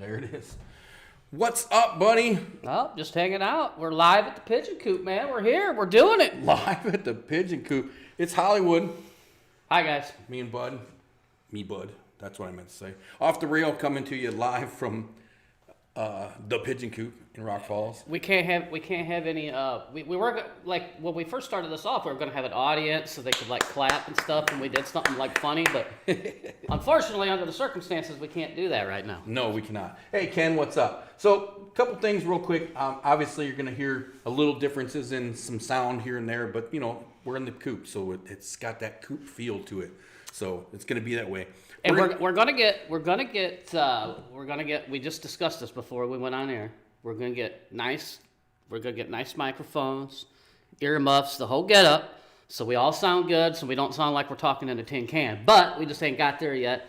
There it is. What's up, buddy? Oh, just hanging out. We're live at the Pigeon Coop, man. We're here. We're doing it. Live at the Pigeon Coop. It's Hollywood. Hi, guys. Me and Bud. Me, Bud. That's what I meant to say. Off the Rail coming to you live from the Pigeon Coop in Rock Falls. We can't have any. We were like when we first started this off, we were gonna have an audience so they could like clap and stuff, and we did something like funny, but unfortunately, under the circumstances, we can't do that right now. No, we cannot. Hey, Ken, what's up? So, a couple things real quick. Obviously, you're going to hear a little differences in some sound here and there, but, you know, we're in the coop, so it's got that coop feel to it. So, it's going to be that way. And we're gonna get. We just discussed this before we went on air. We're gonna get nice microphones, earmuffs, the whole getup, so we all sound good, so we don't sound like we're talking in a tin can. But we just ain't got there yet.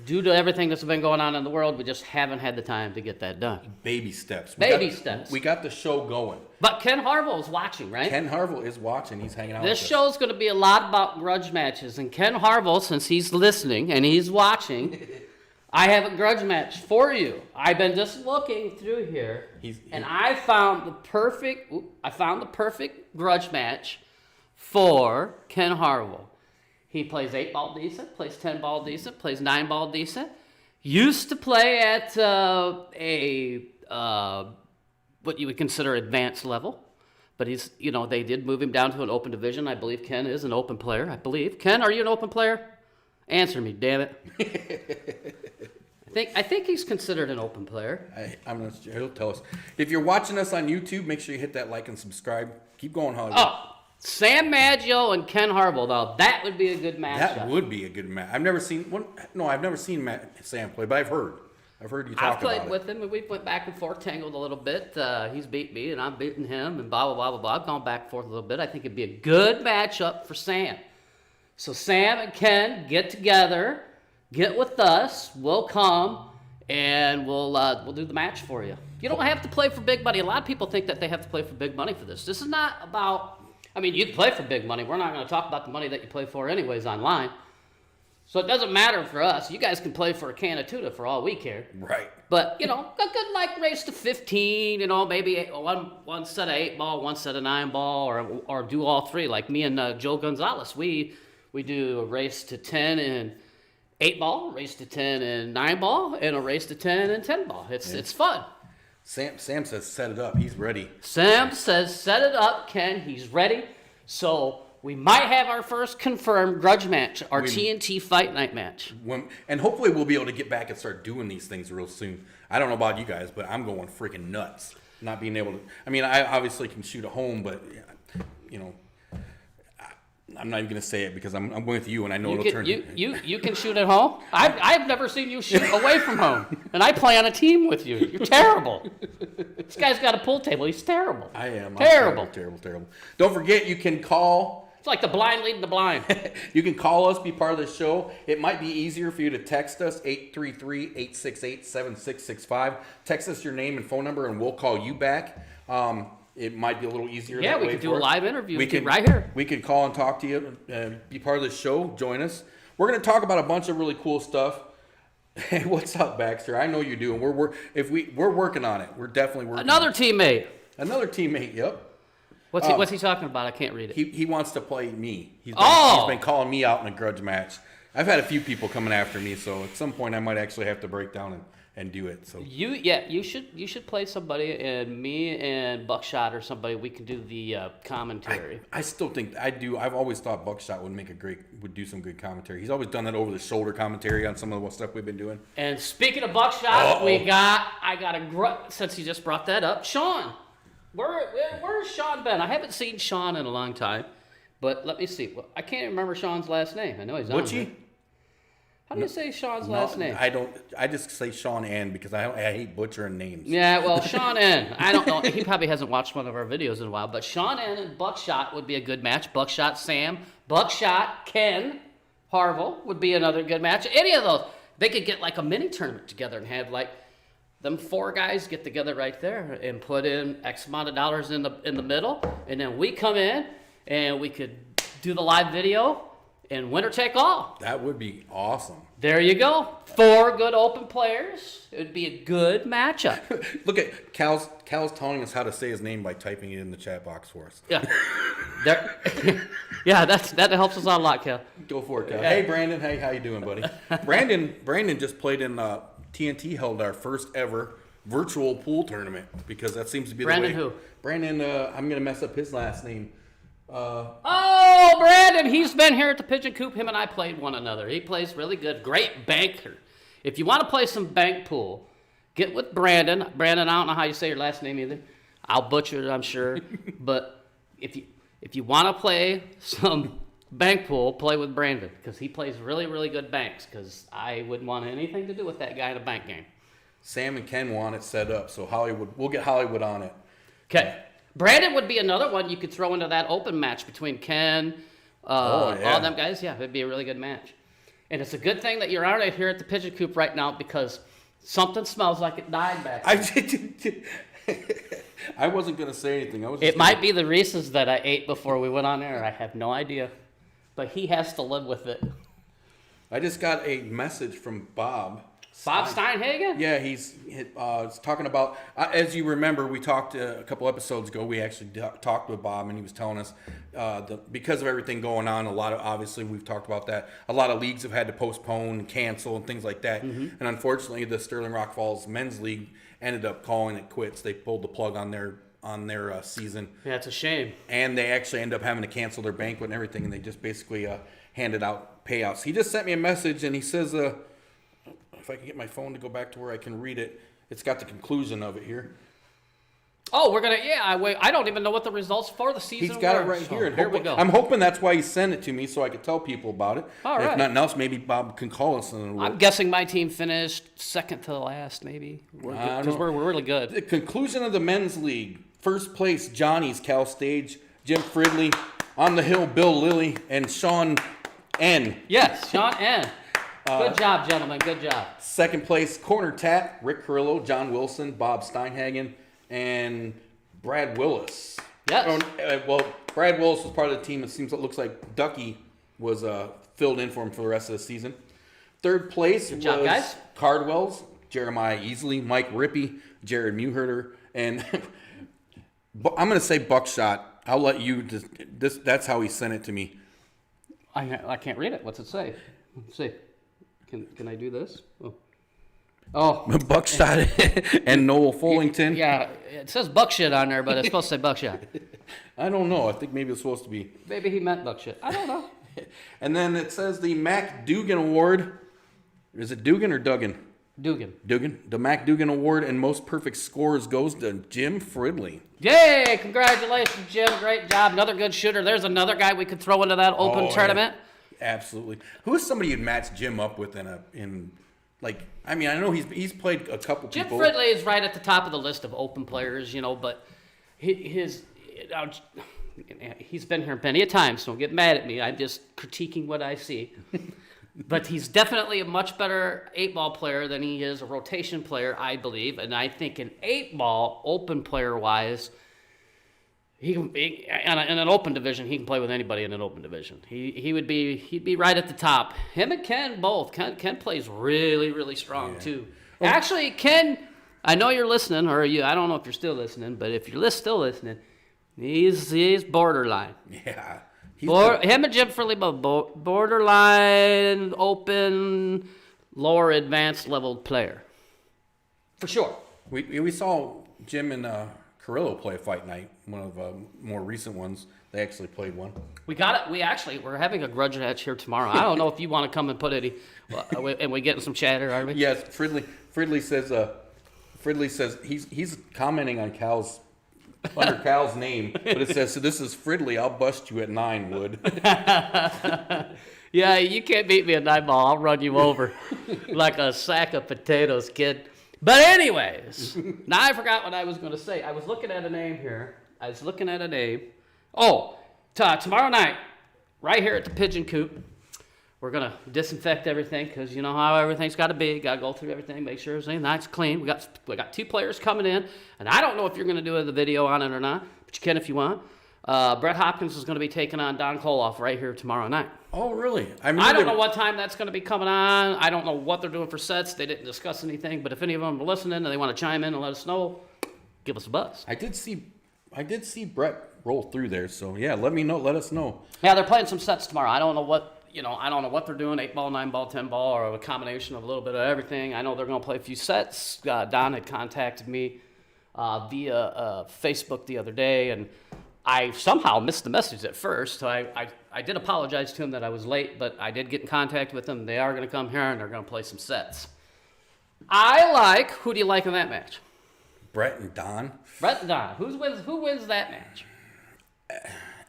Due to everything that's been going on in the world, we just haven't had the time to get that done. Baby steps. Steps. We got the show going. But Ken Harville is watching, right? Ken Harville is watching. He's hanging out with us. This show is going to be a lot about grudge matches. And Ken Harville, since he's listening and he's watching, I have a grudge match for you. I've been just looking through here, and I found the perfect grudge match for Ken Harville. He plays 8-ball decent, plays 10-ball decent, plays 9-ball decent. Used to play at what you would consider advanced level. But they did move him down to an open division. I believe Ken is an open player, I believe. Ken, are you an open player? Answer me, damn it. I think he's considered an open player. He'll tell us. If you're watching us on YouTube, make sure you hit that like and subscribe. Keep going, Hollywood. Oh. Sam Maggio and Ken Harville, though, that would be a good match. That would be a good match. I've never seen one. No, I've never seen Sam play, but I've heard you talk about it. I've played with him, and we went back and forth, tangled a little bit. He's beat me, and I'm beating him, and blah, blah, blah, blah, blah. I've gone back and forth a little bit. I think it'd be a good matchup for Sam. So Sam and Ken get together, get with us. We'll come, and we'll do the match for you. You don't have to play for big money. A lot of people think that they have to play for big money for this. This is not about... I mean, you can play for big money. We're not going to talk about the money that you play for anyways online. So it doesn't matter for us. You guys can play for a can of tuna for all we care. Right. But, a good race to 15, maybe one set of 8-ball, one set of 9-ball, or do all three. Like me and Joe Gonzalez, we do a race to 10 and 8-ball, a race to 10 and 9-ball, and a race to 10 and 10-ball. It's fun. Sam says set it up. He's ready. Sam says set it up, Ken. He's ready. So we might have our first confirmed grudge match, our TNT Fight Night match. And hopefully we'll be able to get back and start doing these things real soon. I don't know about you guys, but I'm going freaking nuts. Not being able to... I mean, I obviously can shoot at home, but, I'm not even going to say it because I'm with you and I know it'll turn... You can shoot at home? I've never seen you shoot away from home. And I play on a team with you. You're terrible. This guy's got a pool table. He's terrible. I am. Terrible. Terrible. Don't forget, you can call... It's like the blind leading the blind. You can call us, be part of the show. It might be easier for you to text us, 833-868-7665. Text us your name and phone number and we'll call you back. It might be a little easier. Yeah, we could do a live interview right here. We could call and talk to you, be part of the show, join us. We're going to talk about a bunch of really cool stuff. Hey, what's up, Baxter? I know you do, and we're working on it. We're definitely working. Another teammate. Yep. What's he talking about? I can't read it. He wants to play me. He's been calling me out in a grudge match. I've had a few people coming after me, so at some point I might actually have to break down and do it. So you should play somebody, and me and Buckshot or somebody, we can do the commentary. I still think I do. I've always thought Buckshot would do some good commentary. He's always done that over the shoulder commentary on some of the stuff we've been doing. And speaking of Buckshot, I got a since he just brought that up, Sean. Where's Sean been? I haven't seen Sean in a long time, but let me see. I can't remember Sean's last name. I know he's on here. How do you say Sean's last name? I don't. I just say Sean N because I hate butchering names. Yeah, well, Sean N. I don't know. He probably hasn't watched one of our videos in a while, but Sean N and Buckshot would be a good match. Buckshot Sam, Buckshot Ken Harville would be another good match. Any of those. They could get like a mini tournament together and have like them 4 guys get together right there and put in X amount of dollars in the middle, and then we come in and we could do the live video and winner take all. That would be awesome. There you go. 4 good open players. It would be a good matchup. Look at Cal's telling us how to say his name by typing it in the chat box for us. Yeah. Yeah, that helps us out a lot, Cal. Go for it, Cal. Hey, Brandon. Hey, how you doing, buddy? Brandon just played in TNT held our first ever virtual pool tournament because that seems to be Brandon the way. who? Brandon, I'm going to mess up his last name. Oh, Brandon, he's been here at the Pigeon Coop. Him and I played one another. He plays really good. Great banker. If you want to play some bank pool, get with Brandon. Brandon, I don't know how you say your last name either. I'll butcher it, I'm sure. But if you want to play some bank pool, play with Brandon because he plays really, really good banks because I wouldn't want anything to do with that guy in a bank game. Sam and Ken want it set up, so we'll get Hollywood on it. Okay. Brandon would be another one you could throw into that open match between Ken, all them guys. Yeah, it'd be a really good match. And it's a good thing that you're out here at the Pigeon Coop right now because something smells like it died back there. I wasn't going to say anything. It might be the Reese's that I ate before we went on air. I have no idea. But he has to live with it. I just got a message from Bob. Bob Steinhagen? Yeah, he's talking about, as you remember, we talked a couple episodes ago, we actually talked with Bob, and he was telling us because of everything going on, obviously we've talked about that, a lot of leagues have had to postpone and cancel and things like that. Mm-hmm. And unfortunately, the Sterling Rock Falls men's league ended up calling it quits. They pulled the plug on their season. Yeah, it's a shame. And they actually ended up having to cancel their banquet and everything, and they just basically handed out payouts. He just sent me a message, and he says, if I can get my phone to go back to where I can read it, it's got the conclusion of it here. Oh, I don't even know what the results for the season were. He's got it right here. Here we go. I'm hoping that's why he sent it to me so I could tell people about it. All right. If nothing else, maybe Bob can call us. I'm guessing my team finished second to the last, maybe. Because we're really good. The conclusion of the men's league. First place, Johnny's Cal Stage, Jim Fridley, On the Hill, Bill Lilly, and Sean N. Yes, Sean N. Good job, gentlemen. Good job. Second place, Corner Tat, Rick Carrillo, John Wilson, Bob Steinhagen, and Brad Willis. Yes. Brad Willis was part of the team. It looks like Ducky was filled in for him for the rest of the season. Third place Good job, guys. Cardwell's, Jeremiah Easley, Mike Rippey, Jared Muherter, and I'm going to say Buckshot. I'll let you that's how he sent it to me. I can't read it. What's it say? Let's see. Can I do this? Oh. Buckshot and Noel Fullington. Yeah, it says Buckshot on there, but it's supposed to say Buckshot. I don't know. I think maybe it's supposed to be. Maybe he meant Buckshot. I don't know. And then it says the Mac Dugan Award. Is it Dugan or Duggan? Dugan. The Mac Dugan Award and most perfect scores goes to Jim Fridley. Yay! Congratulations, Jim. Great job. Another good shooter. There's another guy we could throw into that open tournament. Yeah. Absolutely. Who is somebody you'd match Jim up with I know he's played a couple Jim people. Jim Fridley is right at the top of the list of open players, but he's been here plenty of times, so don't get mad at me. I'm just critiquing what I see. But he's definitely a much better 8-ball player than he is a rotation player, I believe. And I think an 8-ball open player-wise, in an open division, he can play with anybody in an open division. He'd be right at the top. Him and Ken both. Ken plays really, really strong too. Oh. Actually, Ken, I know you're listening, I don't know if you're still listening, but if you're still listening, he's borderline. Yeah. Him and Jim Fridley both borderline, open, lower advanced level player. For sure. We saw Jim and Carrillo play a fight night, one of the more recent ones. They actually played one. We got it. We're having a grudge match here tomorrow. I don't know if you want to come and put any, and we getting some chatter, are we? Yes, Fridley says he's commenting on under Cal's name, but it says, so this is Fridley, I'll bust you at 9 wood. Yeah, you can't beat me at 9-ball. I'll run you over like a sack of potatoes, kid. But anyways, now I forgot what I was going to say. I was looking at a name here. Oh, tomorrow night, right here at the Pigeon Coop, we're going to disinfect everything because you know how everything's got to be. Got to go through everything, make sure everything's nice, clean. We got 2 players coming in, and I don't know if you're going to do the video on it or not, but you can if you want. Brett Hopkins is going to be taking on Don Koloff right here tomorrow night. Oh, really? I don't know what time that's going to be coming on. I don't know what they're doing for sets. They didn't discuss anything. But if any of them are listening and they want to chime in and let us know, give us a buzz. I did see Brett roll through there. So yeah, let me know. Let us know. Yeah, they're playing some sets tomorrow. I don't know what they're doing, 8-ball, 9-ball, 10-ball, or a combination of a little bit of everything. I know they're going to play a few sets. Don had contacted me via Facebook the other day, and I somehow missed the message at first. So I did apologize to him that I was late, but I did get in contact with them. They are going to come here, and they're going to play some sets. Who do you like in that match? Brett and Don. Brett and Don. Who wins that match?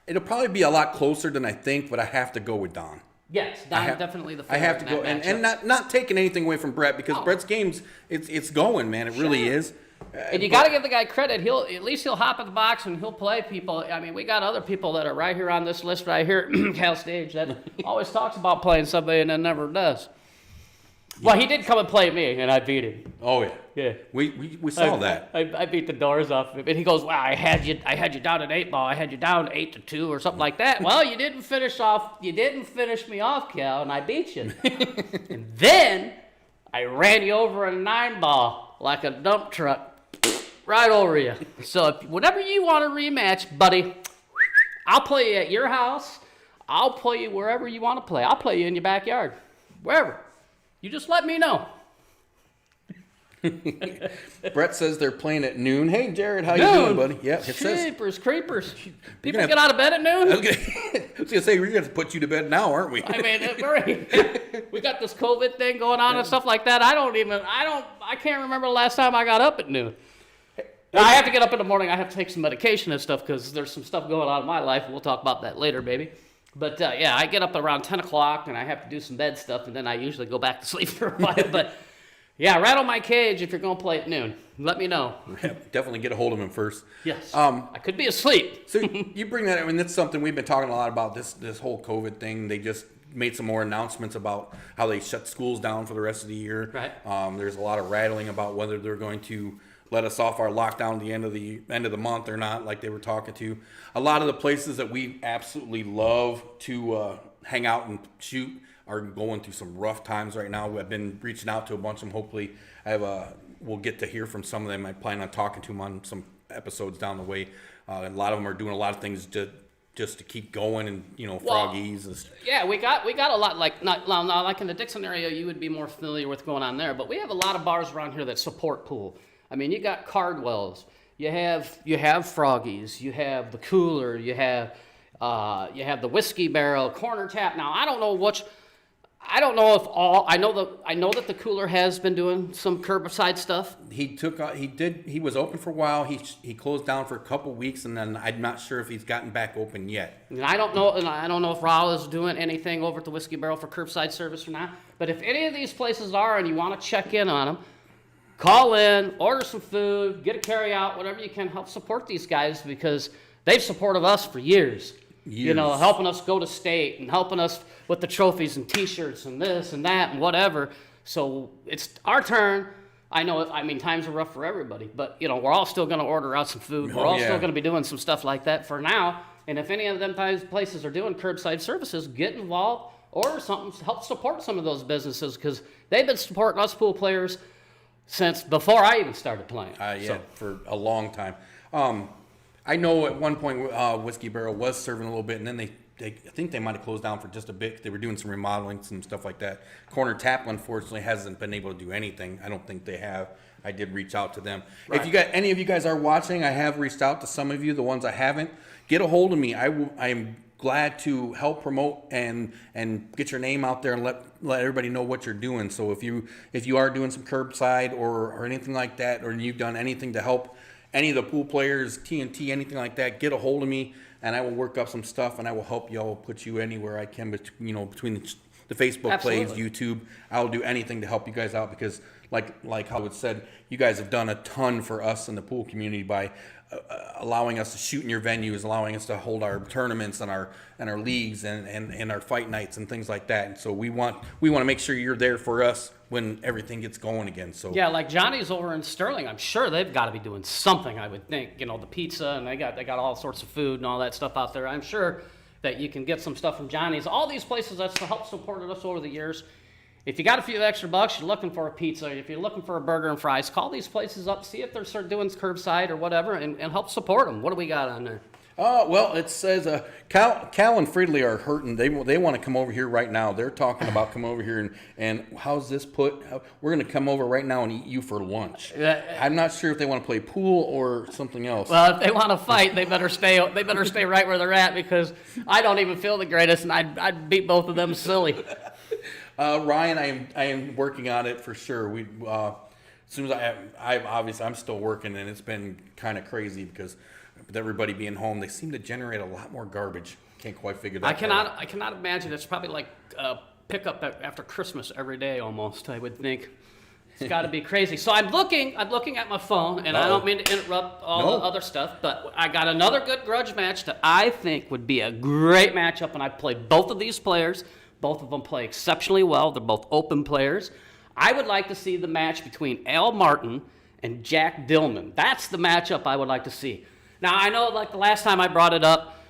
It'll probably be a lot closer than I think, but I have to go with Don. Yes, Don definitely the I favorite have to go, in that and not taking anything away from Brett, because Brett's games, it's going, man. It really is. And you got to give the guy credit. At least he'll hop in the box and he'll play people. I mean, we got other people that are right here on this list right here at Cal Stage that always talks about playing somebody and then never does. Well, he did come and play me, and I beat him. Oh yeah, yeah. We saw that. I beat the doors off him, and he goes, "Wow, I had you down at 8-ball. I had you down 8-2 or something like that." Well, you didn't finish me off, Cal, and I beat you. And then I ran you over in 9-ball like a dump truck, right over you. So whenever you want a rematch, buddy, I'll play you at your house. I'll play you wherever you want to play. I'll play you in your backyard, wherever. You just let me know. Brett says they're playing at noon. Hey, Jared, how you doing, buddy? Yeah, it says. Creepers. People get out of bed at noon? I was going to say, we're going to put you to bed now, aren't we? I mean, we got this COVID thing going on and stuff like that. I can't remember the last time I got up at noon. Now, I have to get up in the morning. I have to take some medication and stuff because there's some stuff going on in my life. We'll talk about that later, baby. But, yeah, I get up around 10 o'clock, and I have to do some bed stuff, and then I usually go back to sleep for a while. But, yeah, rattle my cage if you're going to play at noon. Let me know. Yeah, definitely get a hold of him first. Yes. I could be asleep. So you bring that up, and that's something we've been talking a lot about, this whole COVID thing. They just made some more announcements about how they shut schools down for the rest of the year. Right. There's a lot of rattling about whether they're going to let us off our lockdown at the end of the month or not, like they were talking to. A lot of the places that we absolutely love to hang out and shoot are going through some rough times right now. I've been reaching out to a bunch of them. Hopefully, we'll get to hear from some of them. I plan on talking to them on some episodes down the way. A lot of them are doing a lot of things just to keep going, and froggies. And yeah, we got a lot, like in the Dixon area, you would be more familiar with going on there. But we have a lot of bars around here that support pool. I mean, you got Cardwell's, you have Froggies, you have the Cooler, you have the Whiskey Barrel, Corner Tap. Now, I know that the Cooler has been doing some curbside stuff. He was open for a while. He closed down for a couple weeks, and then I'm not sure if he's gotten back open yet. And I don't know if Raul is doing anything over at the Whiskey Barrel for curbside service or not. But if any of these places are, and you want to check in on them, call in, order some food, get a carry out, whatever you can, help support these guys, because they've supported us for years. Helping us go to state and helping us with the trophies and T-shirts and this and that and whatever. So it's our turn. Times are rough for everybody, but we're all still going to order out some food. We're all still going to be doing some stuff like that for now. And if any of them places are doing curbside services, get involved, order something, help support some of those businesses, because they've been supporting us pool players since before I even started playing. For a long time. I know at one point Whiskey Barrel was serving a little bit, and then I think they might have closed down for just a bit. They were doing some remodeling, some stuff like that. Corner Tap, unfortunately, hasn't been able to do anything. I don't think they have. I did reach out to them. Right. If any of you guys are watching, I have reached out to some of you. The ones I haven't, get a hold of me. I am glad to help promote and get your name out there and let everybody know what you're doing. So if you are doing some curbside or anything like that, or you've done anything to help any of the pool players, TNT, anything like that, get a hold of me, and I will work up some stuff, and I will help y'all, put you anywhere I can, between the Facebook plays, YouTube. I'll do anything to help you guys out, because like Hollywood said, you guys have done a ton for us in the pool community by allowing us to shoot in your venues, allowing us to hold our tournaments and our leagues and our fight nights and things like that. And so we want to make sure you're there for us when everything gets going again. So Yeah, like Johnny's over in Sterling. I'm sure they've got to be doing something. I would think, the pizza, and they got all sorts of food and all that stuff out there. I'm sure that you can get some stuff from Johnny's. All these places that's helped supported us over the years. If you got a few extra bucks, you're looking for a pizza, if you're looking for a burger and fries, call these places up, see if they're start doing curbside or whatever, and help support them. What do we got on there? well, it says Cal and Fridley are hurting. They want to come over here right now. They're talking about come over here and how's this put? We're going to come over right now and eat you for lunch. I'm not sure if they want to play pool or something else. Well, if they want to fight, they better stay right where they're at, because I don't even feel the greatest, and I'd beat both of them silly. Ryan, I am working on it for sure. As soon as I'm still working, and it's been kind of crazy because with everybody being home, they seem to generate a lot more garbage. Can't quite figure that out. I cannot imagine. It's probably like pickup after Christmas every day almost, I would think. It's got to be crazy. So I'm looking at my phone, and I don't mean to interrupt all the other stuff, but I got another good grudge match that I think would be a great matchup, and I played both of these players. Both of them play exceptionally well. They're both open players. I would like to see the match between Al Martin and Jack Dillman. That's the matchup I would like to see. Now, I know like the last time I brought it up,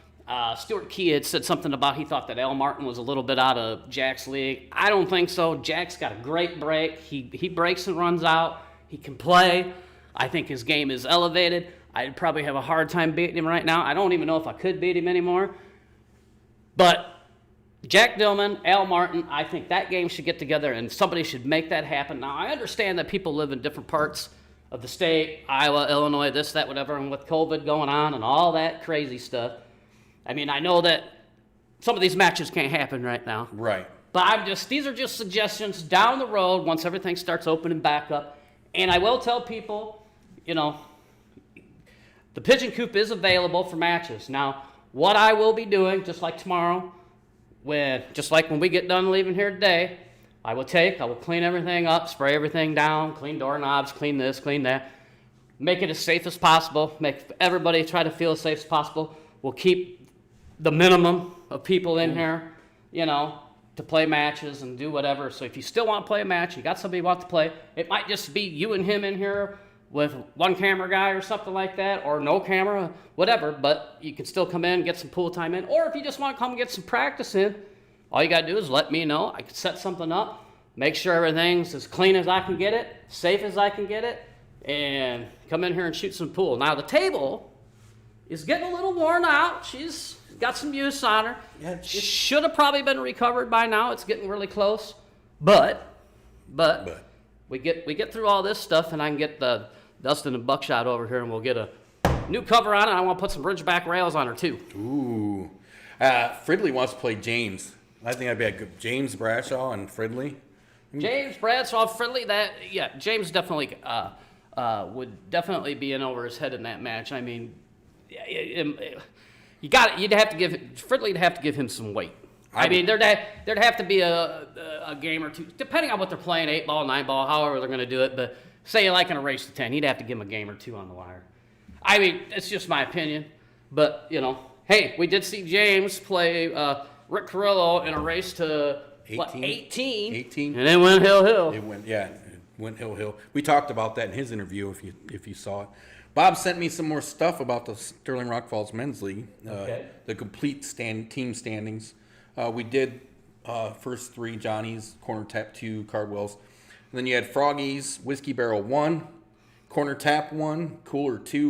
Stuart Key had said something about he thought that Al Martin was a little bit out of Jack's league. I don't think so. Jack's got a great break. He breaks and runs out. He can play. I think his game is elevated. I'd probably have a hard time beating him right now. I don't even know if I could beat him anymore. But Jack Dillman, Al Martin, I think that game should get together and somebody should make that happen. Now, I understand that people live in different parts of the state, Iowa, Illinois, this, that, whatever, and with COVID going on and all that crazy stuff. I mean, I know that some of these matches can't happen right now. Right. But these are just suggestions down the road once everything starts opening back up. And I will tell people, the Pigeon Coop is available for matches. Now, what I will be doing, just like tomorrow, when we get done leaving here today, I will clean everything up, spray everything down, clean doorknobs, clean this, clean that, make it as safe as possible, make everybody try to feel as safe as possible. We'll keep the minimum of people in here, to play matches and do whatever. So if you still want to play a match, you got somebody who wants to play, it might just be you and him in here with one camera guy or something like that, or no camera, whatever, but you can still come in, get some pool time in, or if you just want to come and get some practice in, all you got to do is let me know. I can set something up, make sure everything's as clean as I can get it, safe as I can get it, and come in here and shoot some pool. Now, the table is getting a little worn out. She's got some use on her. Yeah, should have probably been recovered by now. It's getting really close, but we get through all this stuff, and I can get the Dustin and Buckshot over here, and we'll get a new cover on it. I want to put some Ridgeback rails on her, too. Ooh. Fridley wants to play James. I think that'd be a good James Bradshaw and Fridley. James Bradshaw, Fridley, James definitely would definitely be in over his head in that match. I mean, you'd have to give Fridley'd have to give him some weight. I mean, there'd have to be a game or two, depending on what they're playing, 8-ball, 9-ball, however they're going to do it. But say like in a race to 10, he'd have to give him a game or two on the wire. I mean, it's just my opinion. But, hey, we did see James play Rick Carrillo in a race to 18. 18. And it went hill. It went hill. We talked about that in his interview, if you saw it. Bob sent me some more stuff about the Sterling Rock Falls Men's League, the complete team standings. We did first 3 Johnny's, Corner Tap 2, Cardwell's. And then you had Froggy's, Whiskey Barrel 1, Corner Tap 1, Cooler 2,